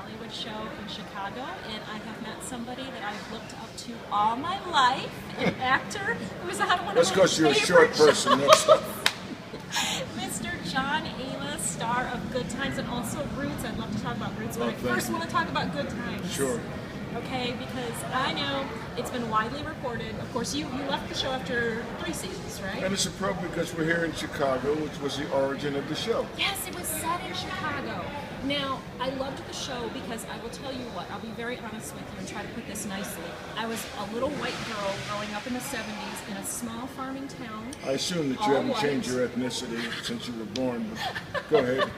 Hollywood show in Chicago, and I have met somebody that I've looked up to all my life, an actor who was on one That's of my because you're a favorite short person. shows. That's Mr. John Amos, star of Good Times and also Roots. I'd love to talk about Roots, but I first want to talk about Good Times. Sure. Okay, because I know it's been widely reported. Of course, you left the show after 3 seasons, right? And it's appropriate because we're here in Chicago, which was the origin of the show. Yes, it was set in Chicago. Now, I loved the show because I will tell you what, I'll be very honest with you and try to put this nicely. I was a little white girl growing up in the 70s in a small farming town. I assume that you haven't changed your ethnicity since you were born, but go ahead.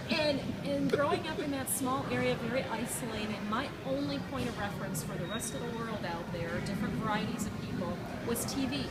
And growing up in that small area, very isolated, my only point of reference for the rest of the world out there, different varieties of people, was TV.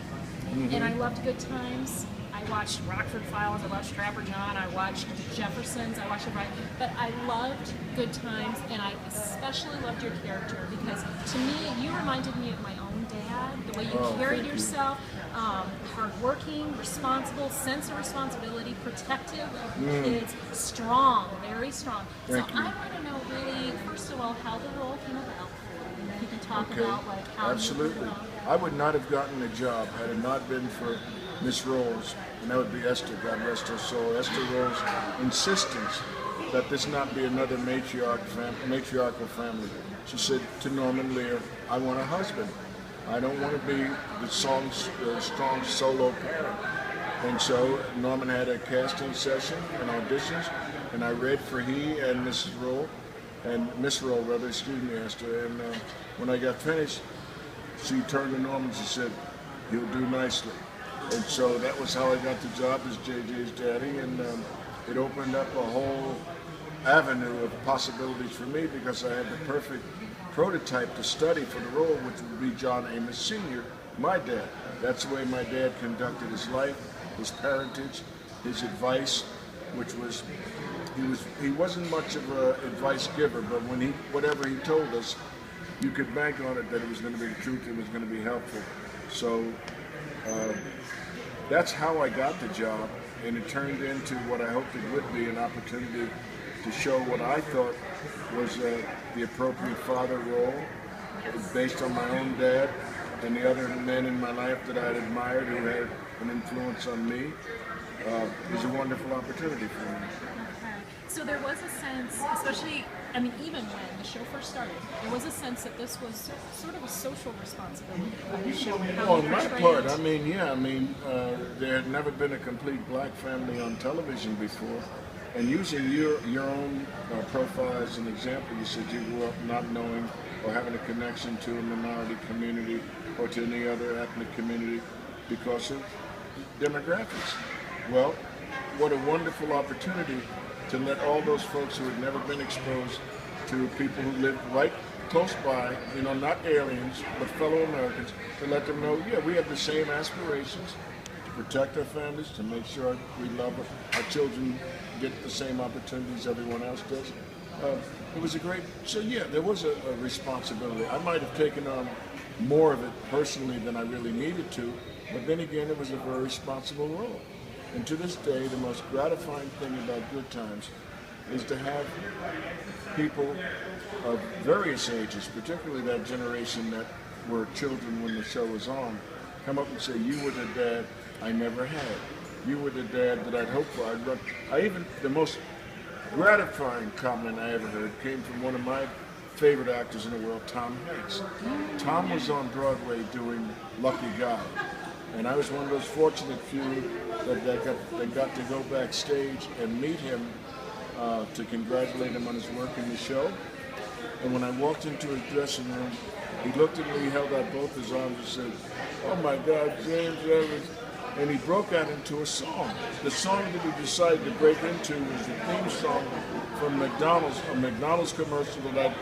And I loved Good Times. I watched Rockford Files, I watched Trapper John, I watched Jeffersons, I watched everybody. But I loved Good Times, and I especially loved your character because to me, you reminded me of my own dad, the way you carried yourself, hardworking, responsible, sense of responsibility, protective of kids, strong, very strong. Thank you. I want to know really, first of all, how the role came about. You can talk about like how Absolutely. I would not have gotten the job had it not been for Miss Rose, and that would be Esther, God rest her soul. Esther Rose's insistence that this not be another matriarchal family. She said to Norman Lear, I want a husband. I don't want to be the strong solo parent. And so Norman had a casting session and auditions, and I read for he and Mrs. Rowe, and Miss Rowe rather, excuse me, Esther. And when I got finished, she turned to Norman and she said, he'll do nicely. And so that was how I got the job as JJ's daddy, and it opened up a whole avenue of possibilities for me because I had the perfect prototype to study for the role, which would be John Amos Sr., my dad. That's the way my dad conducted his life, his parentage, his advice, which was, he wasn't much of an advice giver, but whatever he told us, you could bank on it that it was going to be the truth, it was going to be helpful. So that's how I got the job, and it turned into what I hoped it would be, an opportunity to show what I thought was the appropriate father role, based on my own dad and the other men in my life that I had admired who had an influence on me. It was a wonderful opportunity for me. Okay. So there was a sense, especially, I mean, even when the show first started, there was a sense that this was sort of a social responsibility of the show. On my part, there had never been a complete black family on television before. And using your own profile as an example, you said you grew up not knowing or having a connection to a minority community or to any other ethnic community because of demographics. Well, what a wonderful opportunity to let all those folks who had never been exposed to people who lived right close by, not aliens, but fellow Americans, to let them know, yeah, we have the same aspirations to protect our families, to make sure we love our children, get the same opportunities everyone else does. It was a great, so yeah, there was a responsibility. I might have taken on more of it personally than I really needed to, but then again, it was a very responsible role. And to this day, the most gratifying thing about Good Times is to have people of various ages, particularly that generation that were children when the show was on, come up and say, you were the dad I never had. You were the dad that I'd hoped for. The most gratifying comment I ever heard came from one of my favorite actors in the world, Tom Hanks. Tom was on Broadway doing Lucky Guy, and I was one of those fortunate few that got to go backstage and meet him to congratulate him on his work in the show. And when I walked into his dressing room, he looked at me, he held out both his arms and said, oh my God, James Evans. And he broke out into a song. The song that he decided to break into was the theme song from McDonald's, a McDonald's commercial that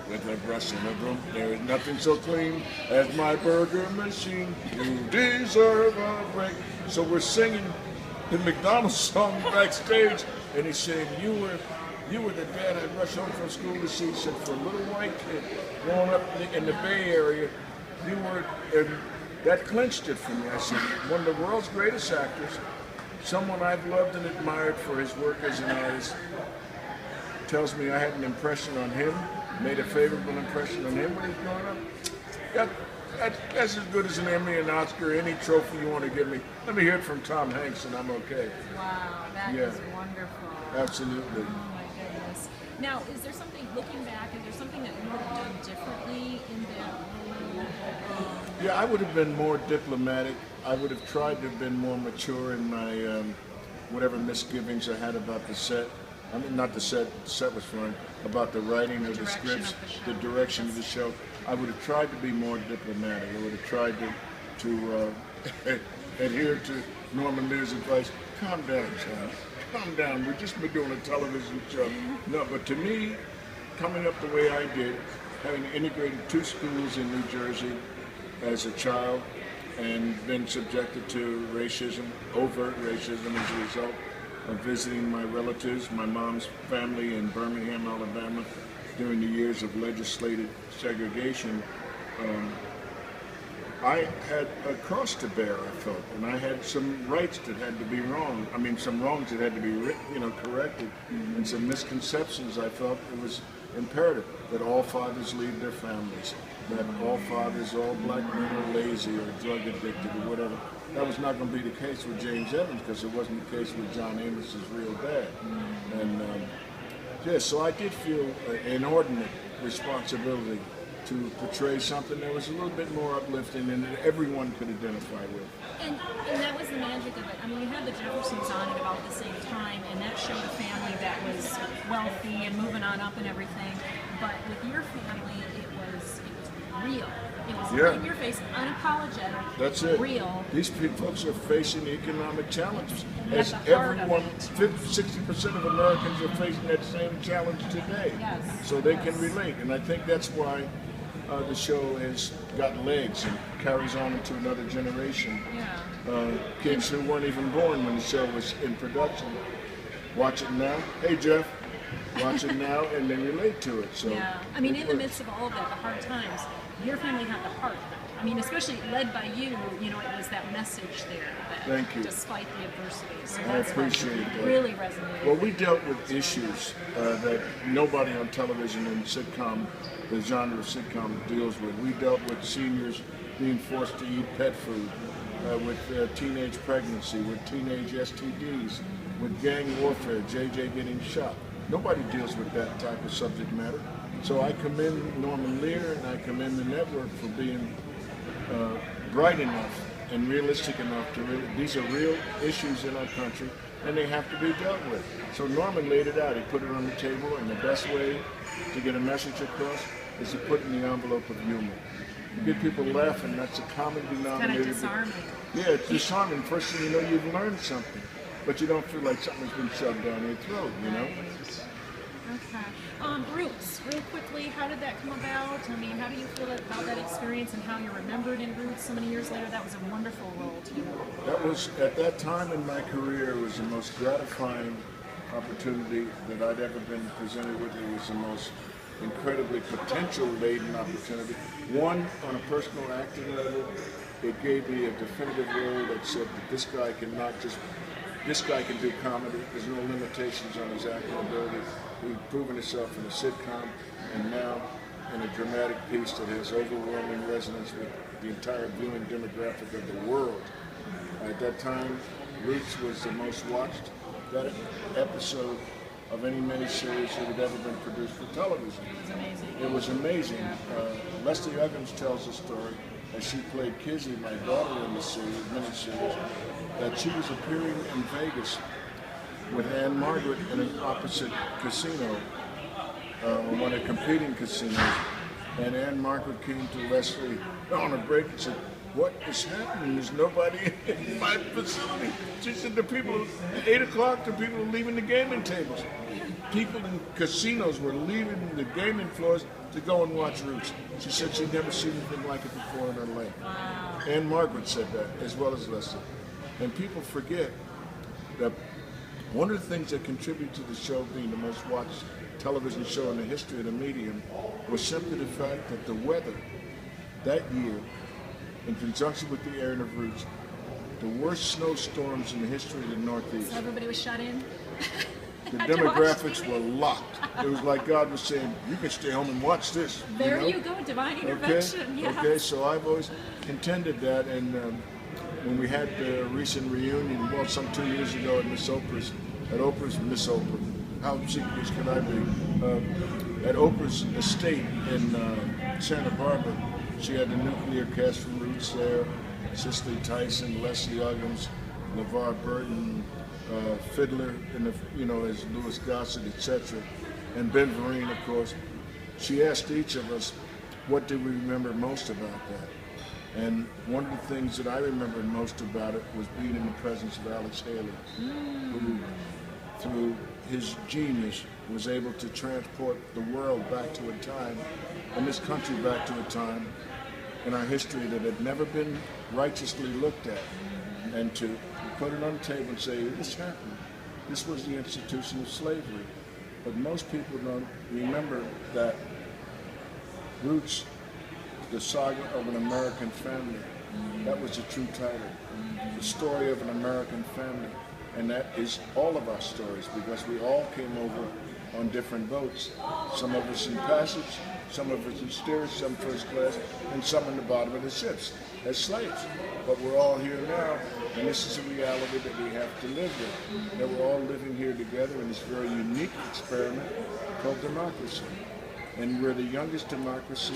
with a brush and a broom, there is nothing so clean as my burger machine. You deserve a break. So we're singing the McDonald's song backstage, and he's saying, you were the dad I rushed home from school to see. He said, for a little white kid growing up in the Bay Area, you were, and that clinched it for me. I said, one of the world's greatest actors, someone I've loved and admired for his work as an artist, tells me I had an impression on him, made a favorable impression on him when he was growing up, that's as good as an Emmy, an Oscar, any trophy you want to give me. Let me hear it from Tom Hanks and I'm okay. Wow, that is wonderful. Absolutely. Oh my goodness. Now, is there something, looking back, is there something that you would have done differently in that role? Yeah, I would have been more diplomatic. I would have tried to have been more mature in my whatever misgivings I had about the set. I mean, not the set was fun, about the writing of the scripts, the direction of the show. I would have tried to be more diplomatic. I would have tried to adhere to Norman Lear's advice. Calm down, son. Calm down. We've just been doing a television show. No, but to me, coming up the way I did, having integrated 2 schools in New Jersey as a child and been subjected to racism, overt racism as a result of visiting my relatives, my mom's family in Birmingham, Alabama, during the years of legislated segregation, I had a cross to bear, I felt, and I had some rights that had to be wrong. I mean, some wrongs that had to be corrected, and some misconceptions. I felt it was imperative that all fathers leave their families, that all fathers, all black men are lazy or drug addicted or whatever. That was not going to be the case with James Evans because it wasn't the case with John Amos' real dad. And so I did feel an inordinate responsibility to portray something that was a little bit more uplifting and that everyone could identify with. And that was the magic of it. I mean, you had the Jeffersons on at about the same time, and that showed a family that was wealthy and moving on up and everything. But with your family, it was real. It was in your face, unapologetic. That's it. Real. These folks are facing economic challenges. As everyone, 60% of Americans are facing that same challenge today. Yes. So they can relate. And I think that's why the show has got legs and carries on into another generation. Yeah. Kids who weren't even born when the show was in production watch it now. Hey, Jeff. Watch it now, and they relate to it. So yeah, I mean, in the midst of all of that, the hard times, your family had the heart. I mean, especially led by you, it was that message there. That Thank you. Despite the adversity. So I that's appreciate that. Really resonated. Well, we dealt with issues that nobody on television and sitcom, the genre of sitcom, deals with. We dealt with seniors being forced to eat pet food, with teenage pregnancy, with teenage STDs, with gang warfare, JJ getting shot. Nobody deals with that type of subject matter. So I commend Norman Lear and I commend the network for being bright enough and realistic enough to these are real issues in our country and they have to be dealt with. So Norman laid it out. He put it on the table, and the best way to get a message across is to put it in the envelope of humor. You get people laughing, that's a common denominator. Kind of disarming. Yeah, it's disarming. First thing you know, you've learned something. But you don't feel like something's been shoved down your throat, Okay. Roots, real quickly, how did that come about? I mean, how do you feel about that experience and how you're remembered in Roots so many years later? That was a wonderful role, too. That was, at that time in my career, it was the most gratifying opportunity that I'd ever been presented with. It was the most incredibly potential-laden opportunity. One, on a personal acting level, it gave me a definitive role that said that this guy can do comedy. There's no limitations on his acting ability. He's proven himself in a sitcom and now in a dramatic piece that has overwhelming resonance with the entire viewing demographic of the world. At that time, Roots was the most watched episode of any miniseries that had ever been produced for television. It was amazing. Leslie Uggams tells the story, as she played Kizzy, my daughter in the miniseries, that she was appearing in Vegas with Anne Margaret in an opposite casino, one of the competing casinos, and Anne Margaret came to Leslie on a break and said, "What is happening? There's nobody in my facility." She said, "The people, at 8 o'clock, the people are leaving the gaming tables." People in casinos were leaving the gaming floors to go and watch Roots. She said she'd never seen anything like it before in her life. Wow. Anne Margaret said that, as well as Leslie. And people forget that one of the things that contributed to the show being the most watched television show in the history of the medium was simply the fact that the weather that year, in conjunction with the airing of Roots, the worst snowstorms in the history of the Northeast. So everybody was shut in? The had to watch demographics TV. were locked. It was like God was saying, you can stay home and watch this. There know? you go, divine intervention. Okay, Yes. okay, so I've always contended that, and when we had the recent reunion, well, some 2 years ago at Miss Miss Oprah, how secretive can I be? At Oprah's estate in Santa Barbara, she had the nuclear cast from Roots there, Cicely Tyson, Leslie Uggams, LeVar Burton, Fiddler, and as Louis Gossett, etc., and Ben Vereen, of course. She asked each of us, what did we remember most about that? And one of the things that I remembered most about it was being in the presence of Alex Haley, who, through his genius, was able to transport the world back to a time, and this country back to a time in our history that had never been righteously looked at, and to put it on the table and say, this happened. This was the institution of slavery. But most people don't remember that Roots, the saga of an American family, that was the true title. The story of an American family. And that is all of our stories, because we all came over on different boats. Some of us in passage, some of us in steerage, some first class, and some in the bottom of the ships as slaves. But we're all here now, and this is a reality that we have to live with. That we're all living here together in this very unique experiment called democracy. And we're the youngest democracy,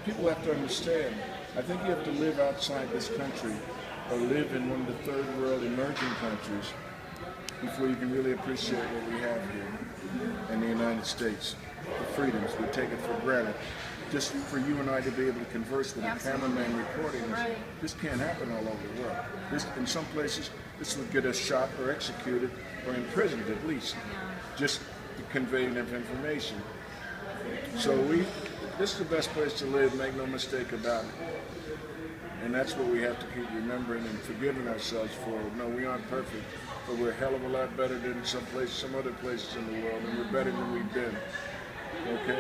people have to understand, I think you have to live outside this country or live in one of the third world emerging countries before you can really appreciate what we have here in the United States. The freedoms, we take it for granted. Just for you and I to be able to converse with a cameraman recording this, this can't happen all over the world. This, in some places, this would get us shot or executed or imprisoned at least, just the conveying of information. So this is the best place to live, make no mistake about it. And that's what we have to keep remembering and forgiving ourselves for. No, we aren't perfect, but we're a hell of a lot better than some other places in the world, and we're better than we've been. Okay?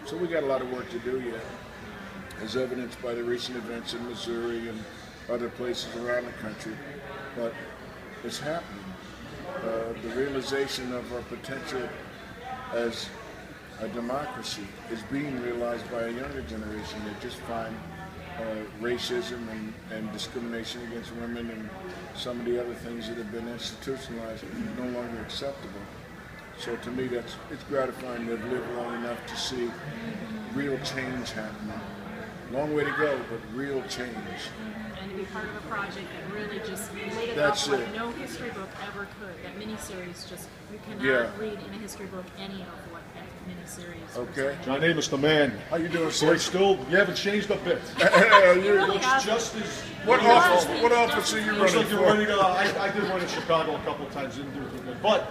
So we got a lot of work to do yet, as evidenced by the recent events in Missouri and other places around the country. But it's happening. The realization of our potential as a democracy is being realized by a younger generation that just find racism and discrimination against women and some of the other things that have been institutionalized no longer acceptable. So to me, it's gratifying to have lived long enough to see real change happening. Long way to go, but real change. And to be part of a project that really just lit it That's up like it. no history book ever could. That miniseries just, you cannot read in a history book any of what that miniseries Okay. was. John Amos, the man. How you doing, Boy, sir? still, you haven't changed a bit. You really Looks have. just as... What office are you Looks running like you're running, for? I did run in Chicago a couple of times, didn't do too good. But,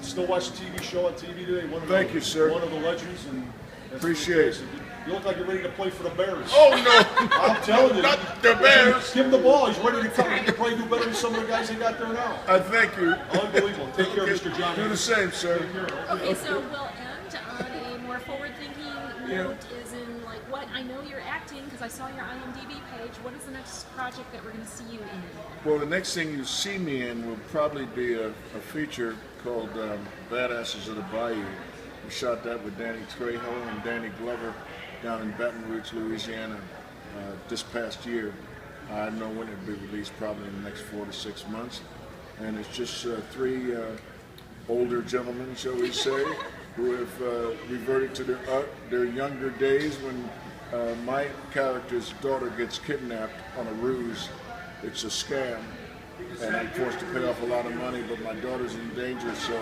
still watch the TV show on TV today. Thank you, sir. One of the legends. And that's Appreciate it. You look like you're ready to play for the Bears. Oh no! I'm telling you. Not the Bears! Give him the ball. He's ready to come. He can probably do better than some of the guys they got there now. I thank you. Unbelievable. Take care, Mr. John. Do the same, sir. Okay, so we'll end on a more forward-thinking note. Is in like what I know you're acting because I saw your IMDb page. What is the next project that we're going to see you in? Well, the next thing you see me in will probably be a feature called Badasses of the Bayou. We shot that with Danny Trejo and Danny Glover down in Baton Rouge, Louisiana, this past year. I don't know when it'll be released, probably in the next 4 to 6 months. And it's just three older gentlemen, shall we say, who have reverted to their younger days when my character's daughter gets kidnapped on a ruse. It's a scam, and I'm forced to pay off a lot of money, but my daughter's in danger, so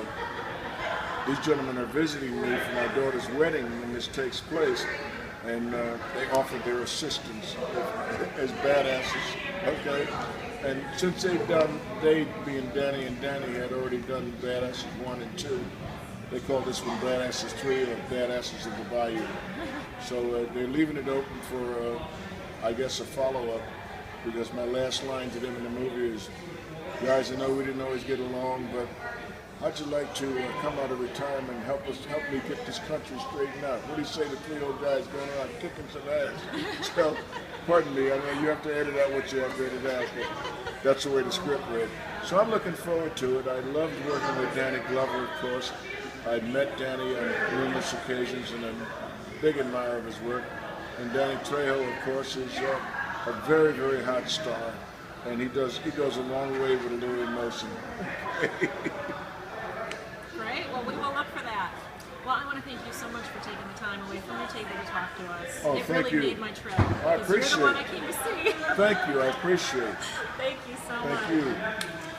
these gentlemen are visiting me for my daughter's wedding when this takes place, and they offered their assistance as badasses, okay? And since they being Danny and Danny had already done Badasses 1 and 2, they call this one Badasses 3 or Badasses of the Bayou. So they're leaving it open for, I guess, a follow-up, because my last line to them in the movie is, Guys, I know we didn't always get along, but how'd you like to come out of retirement and help me get this country straightened out? What do you say to 3 old guys going around kicking some ass? So, pardon me, I mean, you have to edit out what you have to edit out, but that's the way the script read. So I'm looking forward to it. I loved working with Danny Glover, of course. I'd met Danny on numerous occasions, and I'm a big admirer of his work. And Danny Trejo, of course, is a very, very hot star, and he goes a long way with Louis Motion. Great. Well, we will look for that. Well, I want to thank you so much for taking the time away from your table to talk to us. Oh, it thank really you. made my trip. I appreciate You're the one it. I came to see. Thank you. I appreciate it. Thank you so much. Thank you.